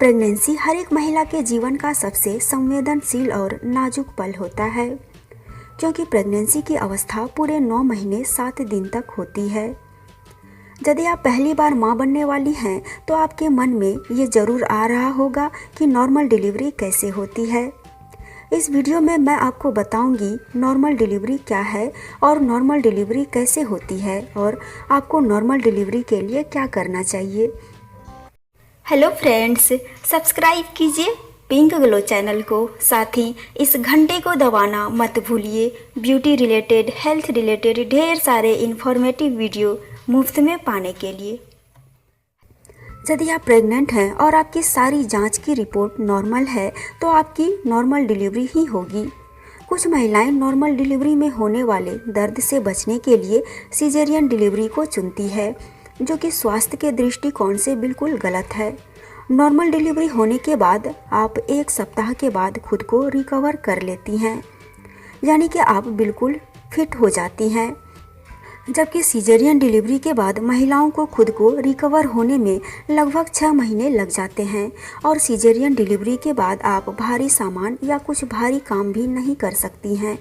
Pregnancy हर एक महिला के जीवन का सबसे संवेदनशील और नाजुक पल होता है, क्योंकि प्रेगनेंसी की अवस्था पूरे 9 महीने 7 दिन तक होती है। यदि आप पहली बार मां बनने वाली हैं तो आपके मन में ये ज़रूर आ रहा होगा कि नॉर्मल डिलीवरी कैसे होती है। इस वीडियो में मैं आपको बताऊंगी नॉर्मल डिलीवरी क्या है और नॉर्मल डिलीवरी कैसे होती है और आपको नॉर्मल डिलीवरी के लिए क्या करना चाहिए। हेलो फ्रेंड्स, सब्सक्राइब कीजिए पिंक ग्लो चैनल को, साथ ही इस घंटे को दबाना मत भूलिए। ब्यूटी रिलेटेड, हेल्थ रिलेटेड ढेर सारे इन्फॉर्मेटिव वीडियो मुफ्त में पाने के लिए। यदि आप प्रेग्नेंट हैं और आपकी सारी जांच की रिपोर्ट नॉर्मल है तो आपकी नॉर्मल डिलीवरी ही होगी। कुछ महिलाएं नॉर्मल डिलीवरी में होने वाले दर्द से बचने के लिए सिजेरियन डिलीवरी को चुनती है, जो कि स्वास्थ्य के दृष्टिकोण से बिल्कुल गलत है। नॉर्मल डिलीवरी होने के बाद आप 1 सप्ताह के बाद खुद को रिकवर कर लेती हैं, यानी कि आप बिल्कुल फिट हो जाती हैं। जबकि सिजेरियन डिलीवरी के बाद महिलाओं को खुद को रिकवर होने में लगभग 6 महीने लग जाते हैं और सिजेरियन डिलीवरी के बाद आप भारी सामान या कुछ भारी काम भी नहीं कर सकती हैं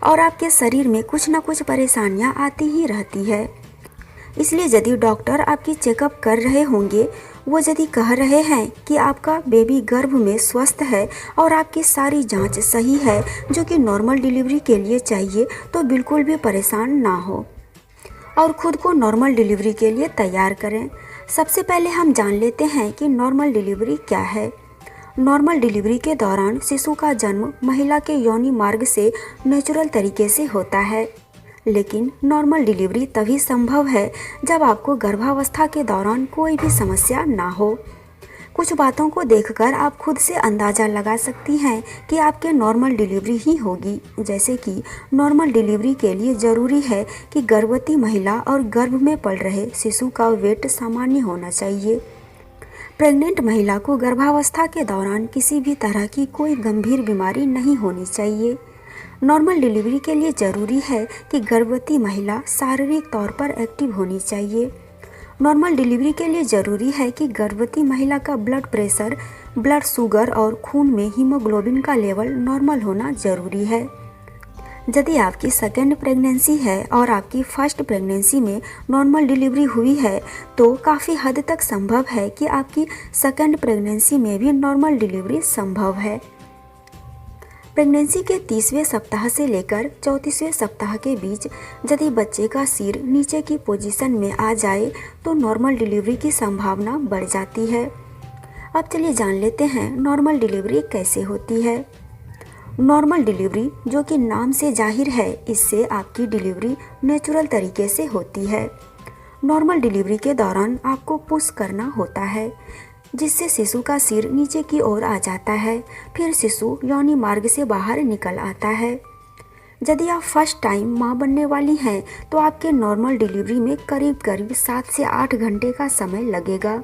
और आपके शरीर में कुछ न कुछ परेशानियां आती ही रहती है। इसलिए यदि डॉक्टर आपकी चेकअप कर रहे होंगे, वो यदि कह रहे हैं कि आपका बेबी गर्भ में स्वस्थ है और आपकी सारी जांच सही है जो कि नॉर्मल डिलीवरी के लिए चाहिए, तो बिल्कुल भी परेशान ना हो और खुद को नॉर्मल डिलीवरी के लिए तैयार करें। सबसे पहले हम जान लेते हैं कि नॉर्मल डिलीवरी क्या है। नॉर्मल डिलीवरी के दौरान शिशु का जन्म महिला के योनि मार्ग से नेचुरल तरीके से होता है, लेकिन नॉर्मल डिलीवरी तभी संभव है जब आपको गर्भावस्था के दौरान कोई भी समस्या ना हो। कुछ बातों को देखकर आप खुद से अंदाज़ा लगा सकती हैं कि आपके नॉर्मल डिलीवरी ही होगी, जैसे कि नॉर्मल डिलीवरी के लिए ज़रूरी है कि गर्भवती महिला और गर्भ में पल रहे शिशु का वेट सामान्य होना चाहिए। प्रेग्नेंट महिला को गर्भावस्था के दौरान किसी भी तरह की कोई गंभीर बीमारी नहीं होनी चाहिए। नॉर्मल डिलीवरी के लिए ज़रूरी है कि गर्भवती महिला शारीरिक तौर पर एक्टिव होनी चाहिए। नॉर्मल डिलीवरी के लिए ज़रूरी है कि गर्भवती महिला का ब्लड प्रेशर, ब्लड शुगर और खून में हीमोग्लोबिन का लेवल नॉर्मल होना ज़रूरी है। यदि आपकी सेकेंड प्रेगनेंसी है और आपकी फर्स्ट प्रेगनेंसी में नॉर्मल डिलीवरी हुई है तो काफ़ी हद तक संभव है कि आपकी सेकेंड प्रेगनेंसी में भी नॉर्मल डिलीवरी संभव है। प्रेगनेंसी के 30वें सप्ताह से लेकर 34वें सप्ताह के बीच यदि बच्चे का सिर नीचे की पोजीशन में आ जाए तो नॉर्मल डिलीवरी की संभावना बढ़ जाती है। अब चलिए जान लेते हैं नॉर्मल डिलीवरी कैसे होती है। नॉर्मल डिलीवरी, जो कि नाम से जाहिर है, इससे आपकी डिलीवरी नेचुरल तरीके से होती है। नॉर्मल डिलीवरी के दौरान आपको पुश करना होता है, जिससे शिशु का सिर नीचे की ओर आ जाता है। फिर शिशु योनि मार्ग से बाहर निकल आता है। यदि आप फर्स्ट टाइम मां बनने वाली हैं तो आपके नॉर्मल डिलीवरी में करीब 7 से 8 घंटे का समय लगेगा।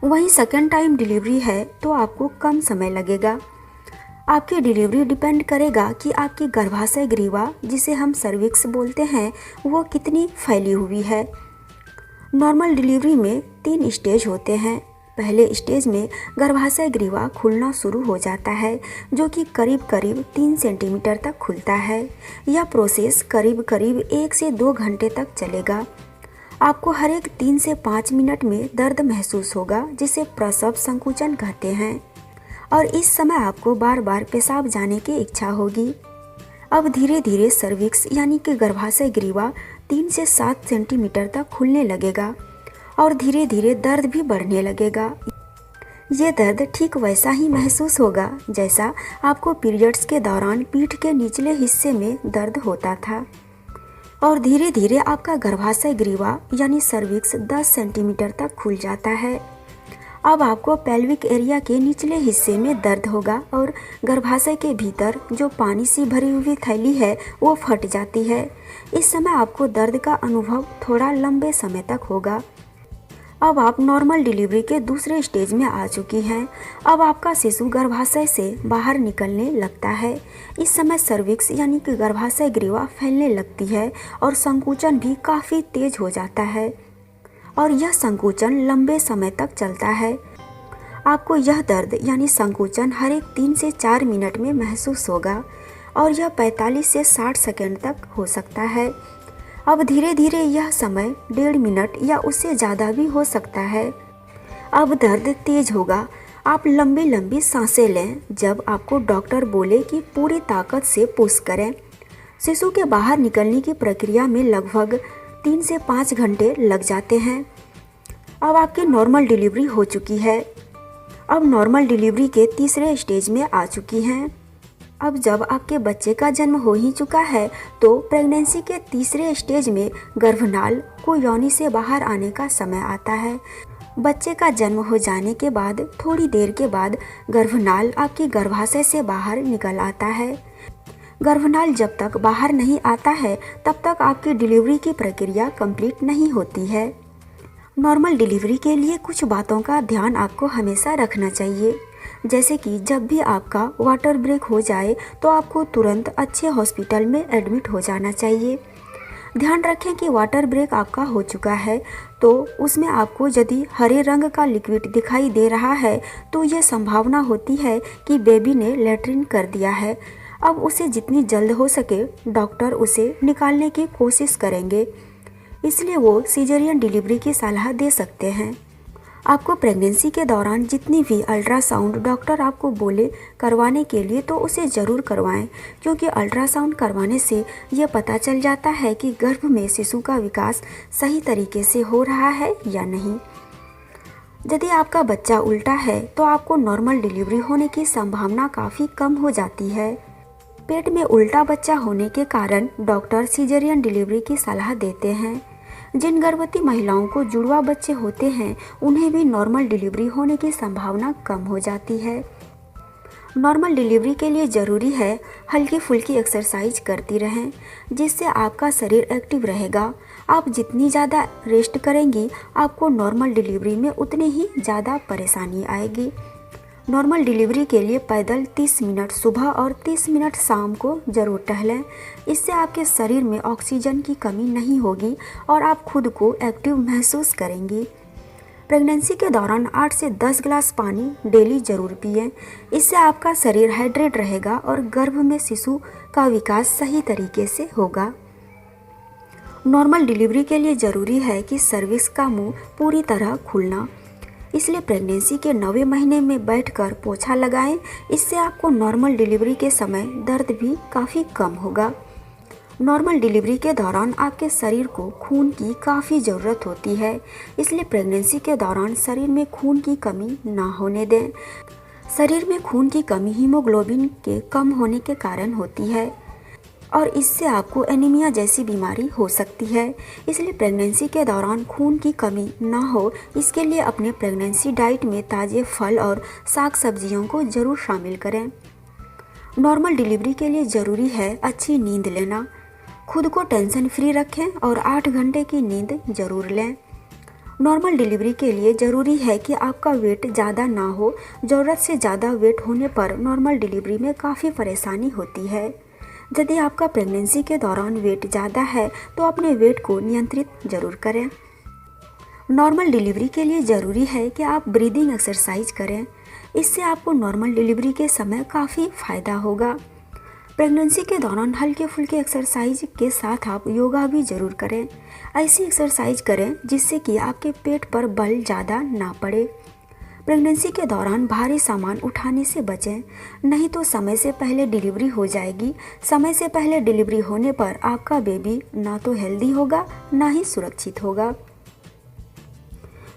वहीं सेकेंड टाइम डिलीवरी है तो आपको कम समय लगेगा। आपकी डिलीवरी डिपेंड करेगा कि आपकी गर्भाशय ग्रीवा, जिसे हम सर्विक्स बोलते हैं, वो कितनी फैली हुई है। नॉर्मल डिलीवरी में 3 स्टेज होते हैं। पहले स्टेज में गर्भाशय ग्रीवा खुलना शुरू हो जाता है, जो कि करीब 3 सेंटीमीटर तक खुलता है। यह प्रोसेस करीब 1 से 2 घंटे तक चलेगा। आपको हर एक 3 से 5 मिनट में दर्द महसूस होगा, जिसे प्रसव संकुचन कहते हैं, और इस समय आपको बार बार पेशाब जाने की इच्छा होगी। अब धीरे धीरे सर्विक्स यानी कि गर्भाशय ग्रीवा 3 से 7 सेंटीमीटर तक खुलने लगेगा और धीरे धीरे दर्द भी बढ़ने लगेगा। ये दर्द ठीक वैसा ही महसूस होगा जैसा आपको पीरियड्स के दौरान पीठ के निचले हिस्से में दर्द होता था। और धीरे धीरे आपका गर्भाशय ग्रीवा यानी सर्विक्स 10 सेंटीमीटर तक खुल जाता है। अब आपको पेल्विक एरिया के निचले हिस्से में दर्द होगा और गर्भाशय के भीतर जो पानी से भरी हुई थैली है वो फट जाती है। इस समय आपको दर्द का अनुभव थोड़ा लंबे समय तक होगा। अब आप नॉर्मल डिलीवरी के दूसरे स्टेज में आ चुकी हैं। अब आपका शिशु गर्भाशय से बाहर निकलने लगता है। इस समय सर्विक्स यानी कि गर्भाशय ग्रीवा फैलने लगती है और संकुचन भी काफ़ी तेज हो जाता है और यह संकुचन लंबे समय तक चलता है। आपको यह दर्द यानी संकुचन हर एक 3 से 4 मिनट में महसूस होगा और यह 45 से 60 सेकंड तक हो सकता है। अब धीरे धीरे यह समय 1.5 मिनट या उससे ज़्यादा भी हो सकता है। अब दर्द तेज होगा। आप लंबी लंबी सांसें लें जब आपको डॉक्टर बोले कि पूरी ताकत से पुश करें। शिशु के बाहर निकलने की प्रक्रिया में लगभग 3 से 5 घंटे लग जाते हैं। अब आपकी नॉर्मल डिलीवरी हो चुकी है। अब नॉर्मल डिलीवरी के तीसरे स्टेज में आ चुकी हैं। अब जब आपके बच्चे का जन्म हो ही चुका है तो प्रेगनेंसी के तीसरे स्टेज में गर्भनाल को योनि से बाहर आने का समय आता है। बच्चे का जन्म हो जाने के बाद थोड़ी देर के बाद गर्भनाल आपकी गर्भाशय से बाहर निकल आता है। गर्भनाल जब तक बाहर नहीं आता है तब तक आपकी डिलीवरी की प्रक्रिया कंप्लीट नहीं होती है। नॉर्मल डिलीवरी के लिए कुछ बातों का ध्यान आपको हमेशा रखना चाहिए, जैसे कि जब भी आपका वाटर ब्रेक हो जाए तो आपको तुरंत अच्छे हॉस्पिटल में एडमिट हो जाना चाहिए। ध्यान रखें कि वाटर ब्रेक आपका हो चुका है तो उसमें आपको यदि हरे रंग का लिक्विड दिखाई दे रहा है तो ये संभावना होती है कि बेबी ने लैट्रिन कर दिया है। अब उसे जितनी जल्द हो सके डॉक्टर उसे निकालने की कोशिश करेंगे, इसलिए वो सिजेरियन डिलीवरी की सलाह दे सकते हैं। आपको प्रेगनेंसी के दौरान जितनी भी अल्ट्रासाउंड डॉक्टर आपको बोले करवाने के लिए तो उसे ज़रूर करवाएं, क्योंकि अल्ट्रासाउंड करवाने से ये पता चल जाता है कि गर्भ में शिशु का विकास सही तरीके से हो रहा है या नहीं। यदि आपका बच्चा उल्टा है तो आपको नॉर्मल डिलीवरी होने की संभावना काफ़ी कम हो जाती है। पेट में उल्टा बच्चा होने के कारण डॉक्टर सिजेरियन डिलीवरी की सलाह देते हैं। जिन गर्भवती महिलाओं को जुड़वा बच्चे होते हैं उन्हें भी नॉर्मल डिलीवरी होने की संभावना कम हो जाती है। नॉर्मल डिलीवरी के लिए ज़रूरी है हल्की फुल्की एक्सरसाइज करती रहें, जिससे आपका शरीर एक्टिव रहेगा। आप जितनी ज़्यादा रेस्ट करेंगी आपको नॉर्मल डिलीवरी में उतनी ही ज़्यादा परेशानी आएगी। नॉर्मल डिलीवरी के लिए पैदल 30 मिनट सुबह और 30 मिनट शाम को ज़रूर टहलें। इससे आपके शरीर में ऑक्सीजन की कमी नहीं होगी और आप खुद को एक्टिव महसूस करेंगी। प्रेगनेंसी के दौरान 8 से 10 गिलास पानी डेली ज़रूर पिएं। इससे आपका शरीर हाइड्रेट रहेगा और गर्भ में शिशु का विकास सही तरीके से होगा। नॉर्मल डिलीवरी के लिए ज़रूरी है कि सर्विक्स का मुंह पूरी तरह खुलना, इसलिए प्रेगनेंसी के 9वें महीने में बैठकर पोछा लगाएं। इससे आपको नॉर्मल डिलीवरी के समय दर्द भी काफ़ी कम होगा। नॉर्मल डिलीवरी के दौरान आपके शरीर को खून की काफ़ी ज़रूरत होती है, इसलिए प्रेगनेंसी के दौरान शरीर में खून की कमी ना होने दें। शरीर में खून की कमी हीमोग्लोबिन के कम होने के कारण होती है और इससे आपको एनीमिया जैसी बीमारी हो सकती है। इसलिए प्रेगनेंसी के दौरान खून की कमी ना हो इसके लिए अपने प्रेगनेंसी डाइट में ताज़े फल और साग सब्जियों को ज़रूर शामिल करें। नॉर्मल डिलीवरी के लिए ज़रूरी है अच्छी नींद लेना। खुद को टेंशन फ्री रखें और 8 घंटे की नींद ज़रूर लें। नॉर्मल डिलीवरी के लिए ज़रूरी है कि आपका वेट ज़्यादा ना हो। ज़रूरत से ज़्यादा वेट होने पर नॉर्मल डिलीवरी में काफ़ी परेशानी होती है। यदि आपका प्रेगनेंसी के दौरान वेट ज़्यादा है तो अपने वेट को नियंत्रित जरूर करें। नॉर्मल डिलीवरी के लिए ज़रूरी है कि आप ब्रीदिंग एक्सरसाइज करें। इससे आपको नॉर्मल डिलीवरी के समय काफ़ी फ़ायदा होगा। प्रेगनेंसी के दौरान हल्के फुल्के एक्सरसाइज के साथ आप योगा भी ज़रूर करें। ऐसी एक्सरसाइज करें जिससे कि आपके पेट पर बल ज़्यादा ना पड़े। प्रेगनेंसी के दौरान भारी सामान उठाने से बचें, नहीं तो समय से पहले डिलीवरी हो जाएगी। समय से पहले डिलीवरी होने पर आपका बेबी ना तो हेल्दी होगा ना ही सुरक्षित होगा।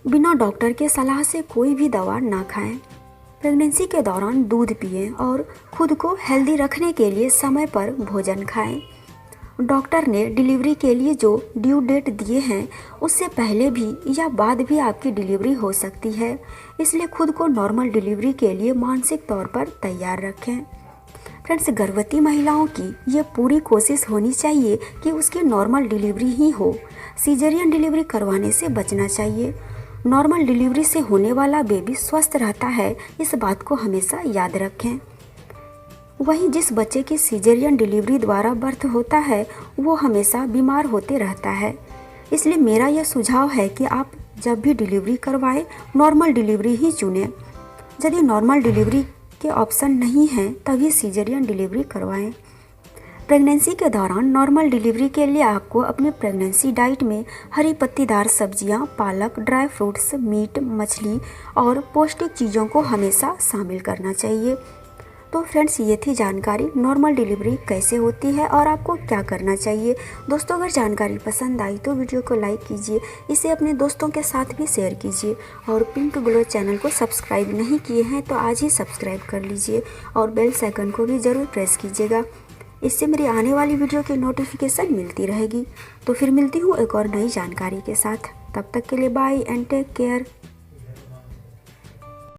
बिना डॉक्टर के सलाह से कोई भी दवा ना खाएं। प्रेगनेंसी के दौरान दूध पिएं और खुद को हेल्दी रखने के लिए समय पर भोजन खाएं। डॉक्टर ने डिलीवरी के लिए जो ड्यू डेट दिए हैं उससे पहले भी या बाद भी आपकी डिलीवरी हो सकती है, इसलिए खुद को नॉर्मल डिलीवरी के लिए मानसिक तौर पर तैयार रखें। फ्रेंड्स, गर्भवती महिलाओं की ये पूरी कोशिश होनी चाहिए कि उसकी नॉर्मल डिलीवरी ही हो। सीजरियन डिलीवरी करवाने से बचना चाहिए। नॉर्मल डिलीवरी से होने वाला बेबी स्वस्थ रहता है, इस बात को हमेशा याद रखें। वहीं जिस बच्चे की सीजरियन डिलीवरी द्वारा बर्थ होता है वो हमेशा बीमार होते रहता है। इसलिए मेरा यह सुझाव है कि आप जब भी डिलीवरी करवाएं नॉर्मल डिलीवरी ही चुनें। यदि नॉर्मल डिलीवरी के ऑप्शन नहीं हैं तभी सीजरियन डिलीवरी करवाएं। प्रेगनेंसी के दौरान नॉर्मल डिलीवरी के लिए आपको अपनी प्रेगनेंसी डाइट में हरी पत्तीदार सब्जियां, पालक, ड्राई फ्रूट्स, मीट, मछली और पौष्टिक चीज़ों को हमेशा शामिल करना चाहिए। तो फ्रेंड्स, ये थी जानकारी नॉर्मल डिलीवरी कैसे होती है और आपको क्या करना चाहिए। दोस्तों, अगर जानकारी पसंद आई तो वीडियो को लाइक कीजिए, इसे अपने दोस्तों के साथ भी शेयर कीजिए और पिंक ग्लो चैनल को सब्सक्राइब नहीं किए हैं तो आज ही सब्सक्राइब कर लीजिए और बेल आइकन को भी ज़रूर प्रेस कीजिएगा। इससे मेरी आने वाली वीडियो की नोटिफिकेशन मिलती रहेगी। तो फिर मिलती हूँ एक और नई जानकारी के साथ। तब तक के लिए बाय एंड टेक केयर।